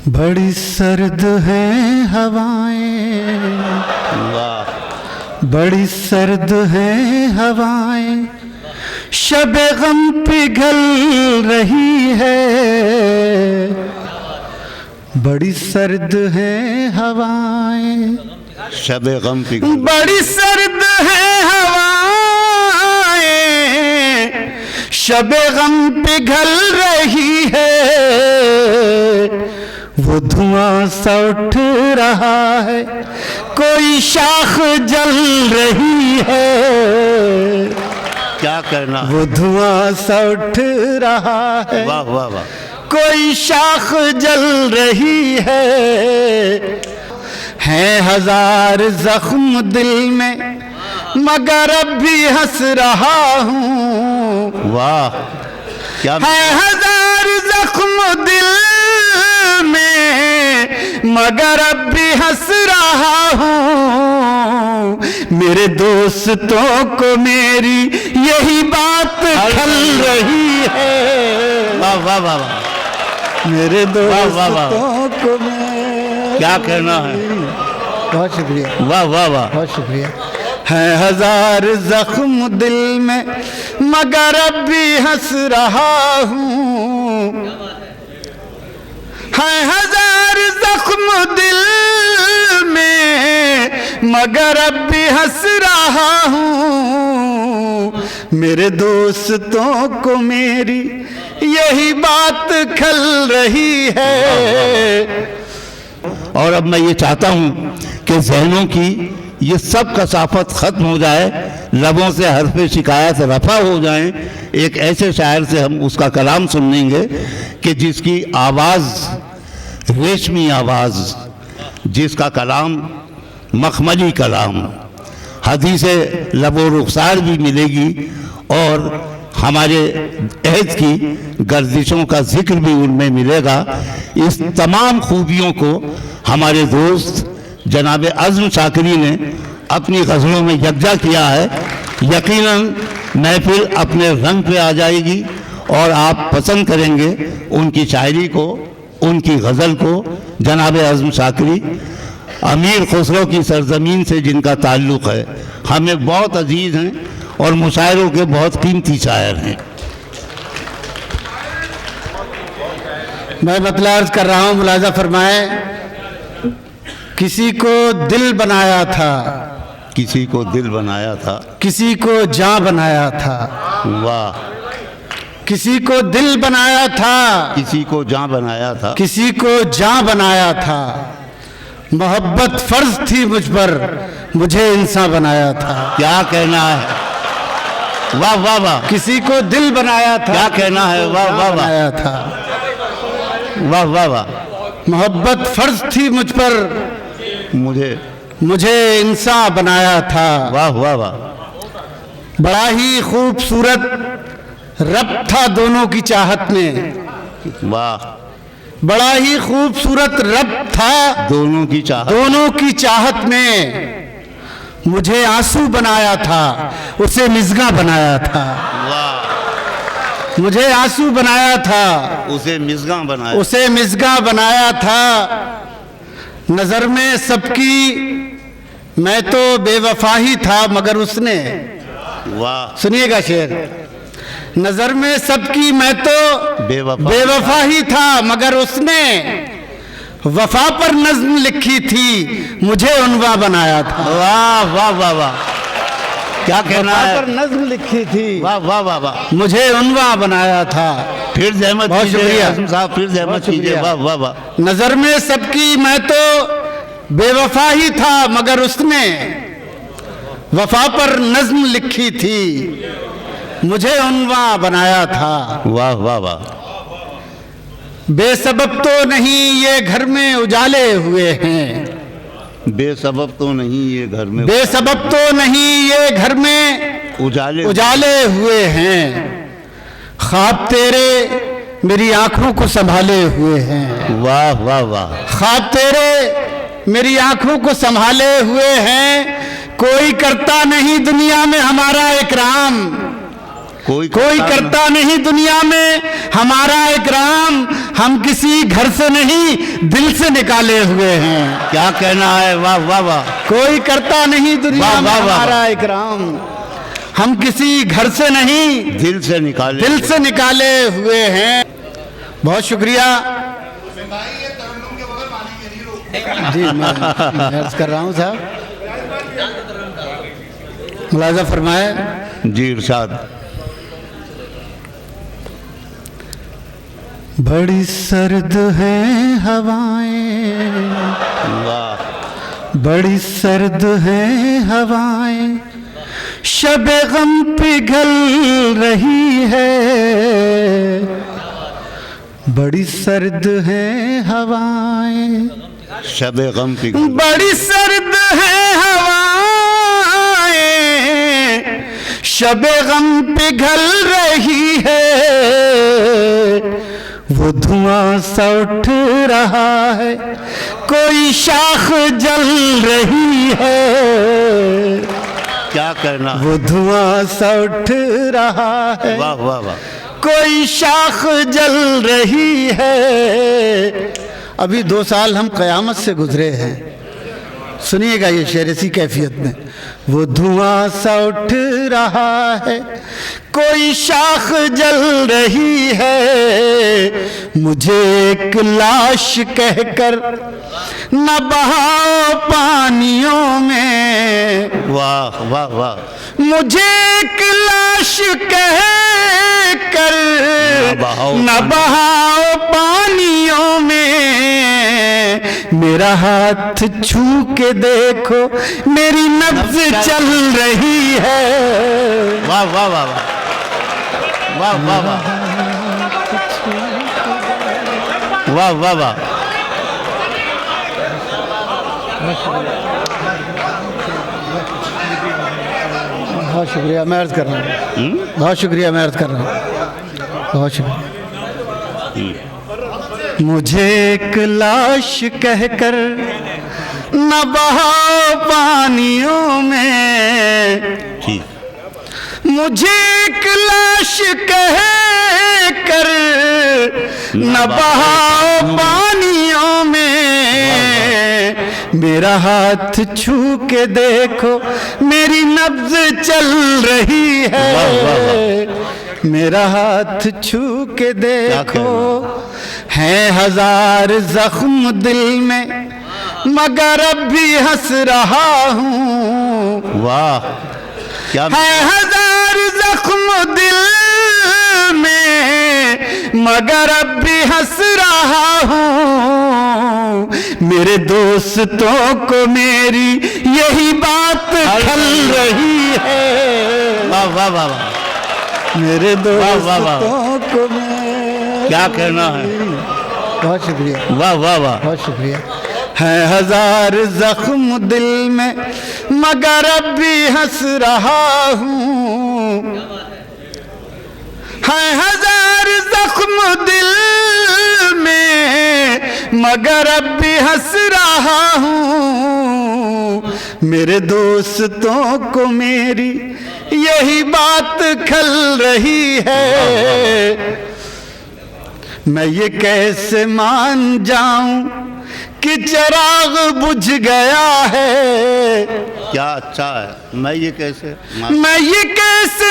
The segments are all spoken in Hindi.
बड़ी सर्द है हवाएं, वाह, बड़ी सर्द है हवाएं, शब गम पिघल रही है। बड़ी सर्द है हवाएं, शब गम की बड़ी सर्द है हवाएं, शब गम पिघल रही है। वो धुआं सा उठ रहा है, कोई शाख जल रही है। क्या करना, वो धुआं सा उठ रहा है, वाह वाह वाह, कोई शाख जल रही है हजार जख्म दिल में, मगर अब भी हंस रहा हूँ। वाह, क्या है हजार जख्म दिल में, मगर अब भी हंस रहा हूँ। मेरे दोस्तों को मेरी यही बात खल रही है। वाह वाह वाह वाह, मेरे वाह, वाह। दोस्तों को मैं क्या कहना है, बहुत शुक्रिया, वाह वाह वाह, बहुत शुक्रिया। है हजार जख्म दिल में, मगर अब भी हंस रहा हूँ। है हजार जख्म दिल में, मगर अब भी हंस रहा हूँ। मेरे दोस्तों को मेरी यही बात खल रही है। और अब मैं ये चाहता हूँ कि जहनों की ये सब कसाफत ख़त्म हो जाए, लबों से हरफ शिकायत रफ़ा हो जाएं। एक ऐसे शायर से हम उसका कलाम सुनेंगे कि जिसकी आवाज़ रेशमी आवाज़, जिसका कलाम मखमली कलाम, हदीस लबो रुखसार भी मिलेगी और हमारे अहद की गर्दिशों का जिक्र भी उनमें मिलेगा। इस तमाम खूबियों को हमारे दोस्त जनाब अज़्म शाकिरी ने अपनी गज़लों में यकजा किया है। यकीनन महफिल अपने रंग पे आ जाएगी और आप पसंद करेंगे उनकी शायरी को, उनकी गज़ल को। जनाब अज़्म शाकिरी अमीर खुसरो की सरजमीन से जिनका ताल्लुक़ है, हमें बहुत अजीज़ हैं और मुशायरों के बहुत कीमती शायर हैं। मैं मतलब अर्ज कर रहा हूँ, मुलाजा फरमाए। किसी को दिल बनाया था, किसी को दिल बनाया था, किसी को जान बनाया था। वाह, किसी को दिल बनाया था, किसी को जान बनाया था, किसी को जान बनाया था। मोहब्बत फर्ज थी मुझ पर, मुझे इंसान बनाया था। क्या कहना है, वाह वाह वाह, किसी को दिल बनाया था, क्या कहना है, वाह वाह वाह, बनाया था। वाह वाह वाह, मोहब्बत फर्ज थी मुझ पर, मुझे इंसान बनाया था। वाह वाह वाह, बड़ा ही खूबसूरत रब था दोनों की चाहत में, वाह, बड़ा ही खूबसूरत रब था दोनों की चाहत, दोनों की चाहत में। मुझे आंसू बनाया था, उसे मिज़गा बनाया था। वाह, मुझे आंसू बनाया था, उसे मिज़गा बनाया, उसे मिज़गा बनाया था। नजर में सबकी मैं तो बेवफा ही था, मगर उसने, वाह, सुनिएगा शेर, नजर में सबकी मैं तो बेवफा ही था, मगर उसने वफा पर नज़्म लिखी थी, मुझे उनवा बनाया था। वाह वाह वाह वाह, क्या कहना वफा है, पर नज़्म लिखी थी, वाह वाह वाह वाह, मुझे उनवा बनाया था। फिर जहमत बहुत कीजिए शुक्रिया। आज़म साहब, फिर जहमत कीजिए, वाह वाह वाह। नजर में सबकी मैं तो बेवफा ही था, मगर उसने वफा पर नज़्म लिखी थी, मुझे उनवा बनाया था। वाह वाह वाह, बेसबब तो नहीं ये घर में उजाले हुए हैं, बेसबब तो नहीं ये घर में, बेसबब तो नहीं ये घर में उजाले हुए हैं। ख्वाब तेरे मेरी आंखों को संभाले हुए हैं। वाह वाह वाह, ख्वाब तेरे मेरी आंखों को संभाले हुए हैं। कोई करता नहीं दुनिया में हमारा इकराम, कोई करता नहीं दुनिया में हमारा इकराम, हम किसी घर से नहीं दिल से निकाले हुए हैं। क्या कहना है, वाह वाह वाह। कोई करता नहीं दुनिया वाह, में वाह, वाह, हमारा इकराम, हम किसी घर से नहीं दिल से निकाले हुए हैं। बहुत शुक्रिया जी, मैं अर्ज कर रहा हूँ साहब, मुलाजा फरमाए। जी इरशाद। बड़ी सर्द है हवाएं, वाह। बड़ी सर्द है हवाएं, शबे गम पिघल रही है। बड़ी सर्द है हवाएं, शबे गम पिघल, बड़ी सर्द है हवाएं, शबे गम पिघल रही है। वो धुआं सा उठ रहा है, कोई शाख जल रही है। क्या करना, वो धुआं सा उठ रहा है, वाह वाह वाह। कोई शाख जल रही है। अभी 2 साल हम क़यामत से गुजरे हैं, सुनिएगा ये शेर इसी कैफियत में। वो धुआं सा उठ रहा है, कोई शाख जल रही है। मुझे एक लाश कहकर न बहाओ पानियों में, वाह वाह वाह। मुझे एक लाश कहकर न बहाओ पानियों में। मेरा हाथ छू के देखो, मेरी नब्ज़ चल रही है। वाह वाह वाह वाह वाह वाह वाह वाह वाह। बहुत शुक्रिया, मैं अर्ज़ कर रहा हूँ। बहुत शुक्रिया, मैं अर्ज़ कर रहा हूँ। बहुत शुक्रिया। मुझे एक लाश कहकर न बहाओ पानियों में, ठीक। मुझे एक लाश कहकर न बहाओ पानियों में। मेरा हाथ छू के देखो, मेरी नब्ज़ चल रही है। मेरा हाथ छू के देखो, हैं 1000 जख्म दिल में, मगर अब भी हंस रहा हूँ। वाह, क्या है 1000 जख्म दिल में, मगर अब भी हंस रहा हूँ। मेरे दोस्तों को मेरी यही बात खल रही है। वाह वाह वाह वाह। मेरे वाह, वाह, वाह। दोस्तों को मेरी, क्या कहना है, बहुत शुक्रिया, वाह वाह वाह। बहुत शुक्रिया। है 1000 जख्म दिल में, मगर अब भी हंस रहा हूँ। है 1000 जख्म दिल में, मगर अब भी हंस रहा हूँ। मेरे दोस्तों को मेरी यही बात खल रही है। मैं ये कैसे मान जाऊं कि चिराग बुझ गया है। क्या अच्छा है, मैं ये कैसे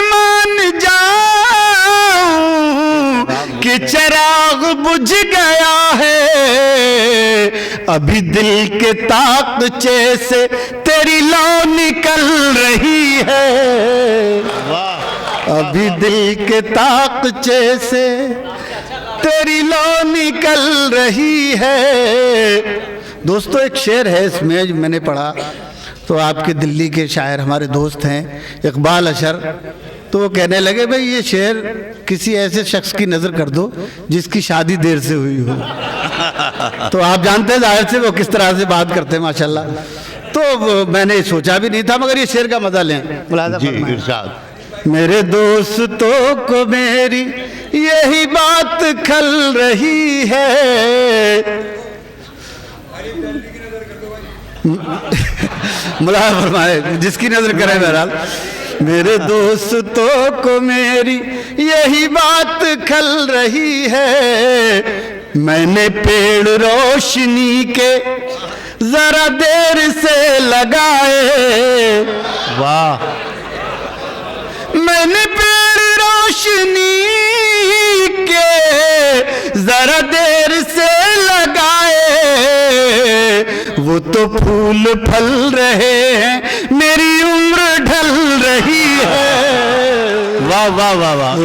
मान जाऊं कि चिराग बुझ गया है। अभी दिल के ताकचे से तेरी लौ निकल रही है। वाह। अभी दिल के ताकचे से तेरी लौ निकल रही है। दोस्तों, एक शेर है इसमें जो मैंने पढ़ा, तो आपके दिल्ली के शायर हमारे दोस्त हैं इकबाल अशर, तो वो कहने लगे भाई ये शेर किसी ऐसे शख्स की नज़र कर दो जिसकी शादी देर से हुई हो। तो आप जानते हैं जाहिर से वो किस तरह से बात करते हैं माशाल्लाह। तो मैंने सोचा भी नहीं था, मगर ये शेर का मजा लें। जी इरशाद। मेरे दोस्तों को मेरी यही बात खल रही है। मुलाज़ा फरमाए, जिसकी नजर करें बहरहाल। मेरे दोस्तों को मेरी यही बात खल रही है। मैंने पेड़ रोशनी के जरा देर से लगाए। वाह, मैंने पेड़ रोशनी के जरा देर से लगाए। वो तो फूल फल रहे हैं, मेरी उम्र ढल रही है। वाह वाह वाह वाह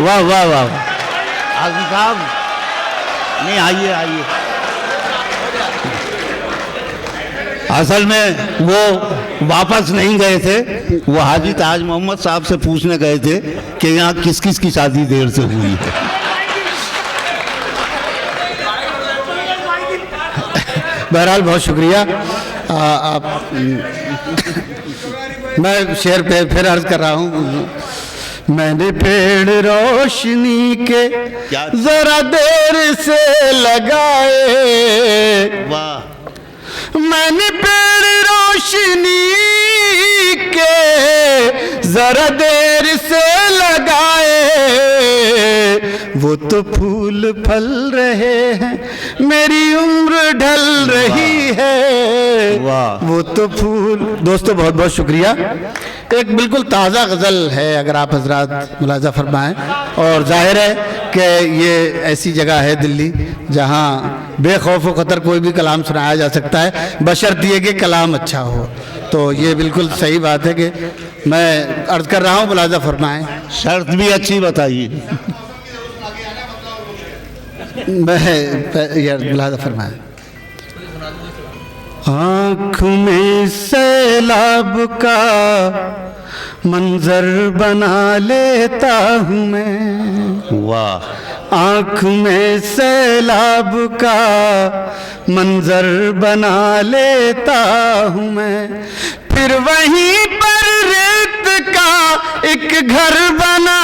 वाह वाह वाह। आज़म साहब, नहीं आइए आइए। असल में वो वापस नहीं गए थे, वो हाजी ताज मोहम्मद साहब से पूछने गए थे कि यहाँ किस किस की शादी देर से हुई है। बहरहाल बहुत शुक्रिया। आप मैं शेर पे फिर अर्ज कर रहा हूँ। मैंने पेड़ रोशनी के जरा देर से लगाए। वाह, मैंने पेड़ रोशनी के जरा देर से लगाए। वो तो फूल फल रहे हैं, मेरी उम्र ढल रही है। वाह, वो तो फूल। दोस्तों बहुत बहुत शुक्रिया। एक बिल्कुल ताज़ा गज़ल है, अगर आप हजरात मुलाज़ा फरमाएं। और जाहिर है कि ये ऐसी जगह है दिल्ली जहाँ बेखौफ व ख़तर कोई भी कलाम सुनाया जा सकता है, बशर्त ये कि कलाम अच्छा हो। तो ये बिल्कुल सही बात है कि मैं अर्ज़ कर रहा हूँ, मुलाज़ा फरमाएं। शर्त भी अच्छी बताइए। मैं यार मुलाज़ा फरमाएं। आँख में सैलाब का मंजर बना लेता हूँ मैं। वाह, आँख में सैलाब का मंजर बना लेता हूँ मैं। फिर वहीं पर रेत का एक घर बना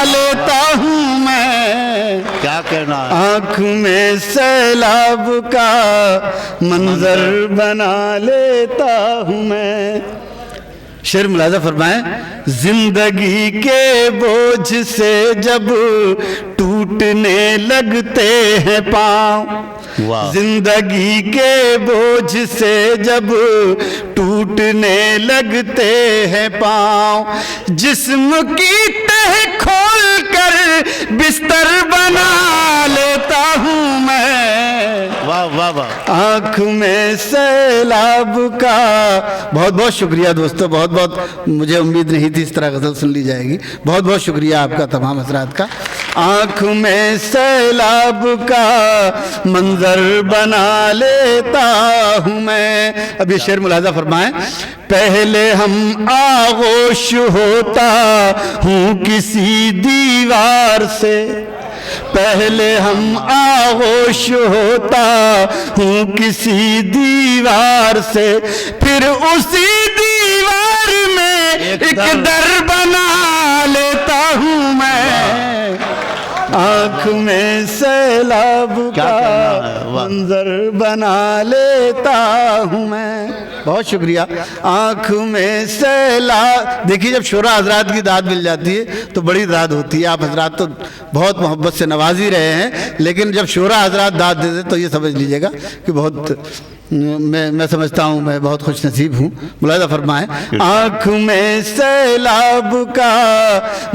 लेता हूँ मैं। क्या कहना है? आँख में सैलाब का मंजर बना लेता हूँ मैं। शेर मुलाज़ा फरमाएं। जिंदगी के बोझ से जब टूटने लगते हैं पाँव। वाह, जिंदगी के बोझ से जब टूटने लगते हैं पाँव। जिस्म की तह खोल कर बिस्तर बना लेता हूँ मैं। वाह वाह वाह। आँख में सैलाब का। बहुत बहुत शुक्रिया दोस्तों, बहुत बहुत। मुझे उम्मीद नहीं थी इस तरह गज़ल सुन ली जाएगी। बहुत बहुत शुक्रिया आपका तमाम हज़रात का। आँख में सैलाब का मंजर बना लेता हूँ मैं। अब ये शेर मुलाज़ा फरमाएं। पहले हम आगोश होता हूँ किसी दीवार से। पहले हम आगोश होता हूँ किसी दीवार से। फिर उसी दीवार में एक दर बना लेता हूँ मैं। आँख में सैलाब का मंजर बना लेता हूँ मैं। बहुत शुक्रिया। आँख में सैलाब। देखिए, जब शोरा हजरात की दाद मिल जाती है तो बड़ी दाद होती है। आप हजरात तो बहुत मोहब्बत से नवाज ही रहे हैं, लेकिन जब शोरा हजरात दाद देते तो ये समझ लीजिएगा कि बहुत मैं समझता हूँ मैं बहुत खुश नसीब हूँ। मुलाज़ा फरमाएं। आँख में सैलाब का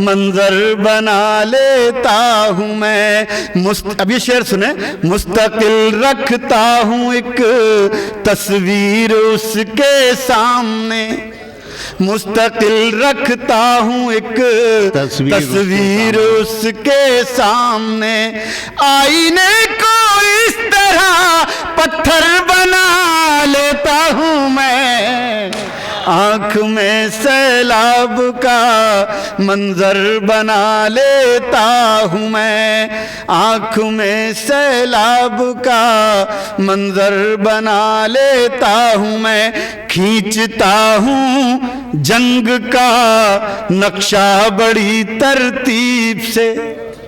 मंजर बना लेता हूँ मैं। अब ये शेर सुने। मुस्तकिल रखता हूँ एक तस्वीर उसके सामने। मुस्तकिल रखता हूँ एक तस्वीर उसके सामने। आईने को इस तरह पत्थर बना लेता हूँ मैं। आँख में सैलाब का मंजर बना लेता हूँ मैं। आँख में सैलाब का मंजर बना लेता हूँ मैं। खींचता हूँ जंग का नक्शा बड़ी तरतीब से।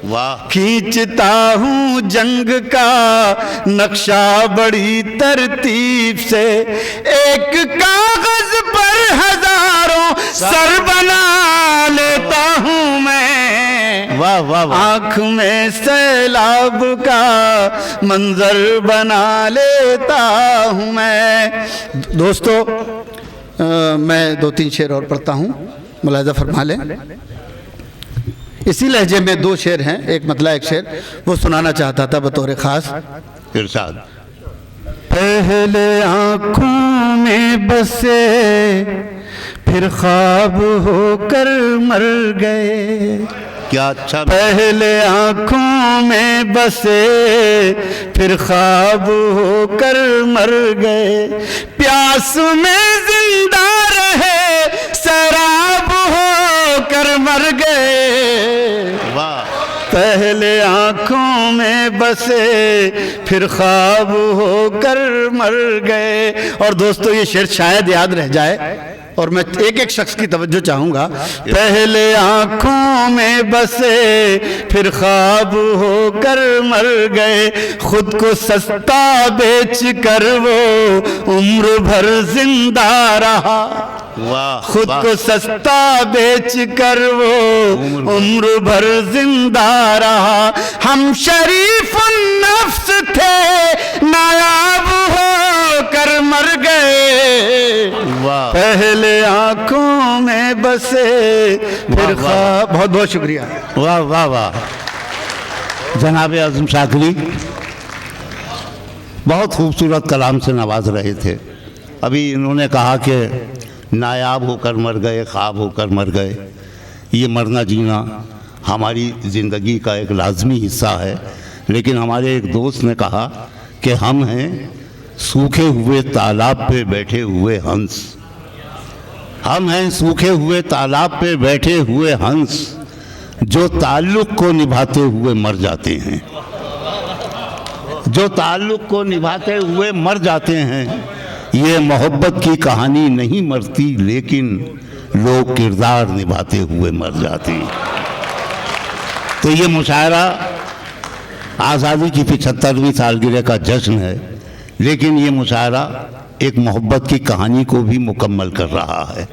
वाह, खींचता हूँ जंग का नक्शा बड़ी तरतीब से। एक कागज पर हजारों सर बना लेता हूँ मैं, वाह वाह वाह। आँख में सैलाब का मंजर बना लेता हूँ मैं। दोस्तों मैं 2-3 शेर और पढ़ता हूँ, मुलाहिज़ा फरमा लें। इसी लहजे में 2 शेर हैं, एक मतला एक शेर, वो सुनाना चाहता था बतौर ख़ास। इरशाद। पहले आँखों में बसे फिर ख्वाब होकर मर गए, क्या अच्छा। पहले आँखों में बसे फिर ख्वाब होकर मर गए, प्यास में जिंदा रहे शराब होकर मर गए। वाह। पहले आँखों में बसे फिर ख्वाब होकर मर गए। और दोस्तों ये शेर शायद याद रह जाए और मैं एक एक शख्स की तवज्जो चाहूँगा। पहले आँखों में बसे फिर ख्वाब होकर मर गए, खुद को सस्ता बेच कर वो उम्र भर जिंदा रहा, वाह। खुद को सस्ता बेच कर वो उम्र भर जिंदा रहा। हम शरीफ नफ्स थे नायाब हो कर मर गए, वाह। पहले आंखों में बसे फिर ख्वाब। बहुत बहुत शुक्रिया। वाह वाह वाह। जनाब आज़म शाकरी बहुत खूबसूरत कलाम से नवाज रहे थे। अभी इन्होंने कहा कि नायाब होकर मर गए, ख्वाब होकर मर गए। ये मरना जीना हमारी ज़िंदगी का एक लाजमी हिस्सा है, लेकिन हमारे एक दोस्त ने कहा कि हम हैं सूखे हुए तालाब पे बैठे हुए हंस, हम हैं सूखे हुए तालाब पे बैठे हुए हंस, जो ताल्लुक़ को निभाते हुए मर जाते हैं, जो ताल्लुक़ को निभाते हुए मर जाते हैं। ये मोहब्बत की कहानी नहीं मरती, लेकिन लोग किरदार निभाते हुए मर जाते हैं। तो ये मुशायरा आज़ादी की 75वीं सालगिरह का जश्न है, लेकिन ये मुशायरा एक मोहब्बत की कहानी को भी मुकम्मल कर रहा है।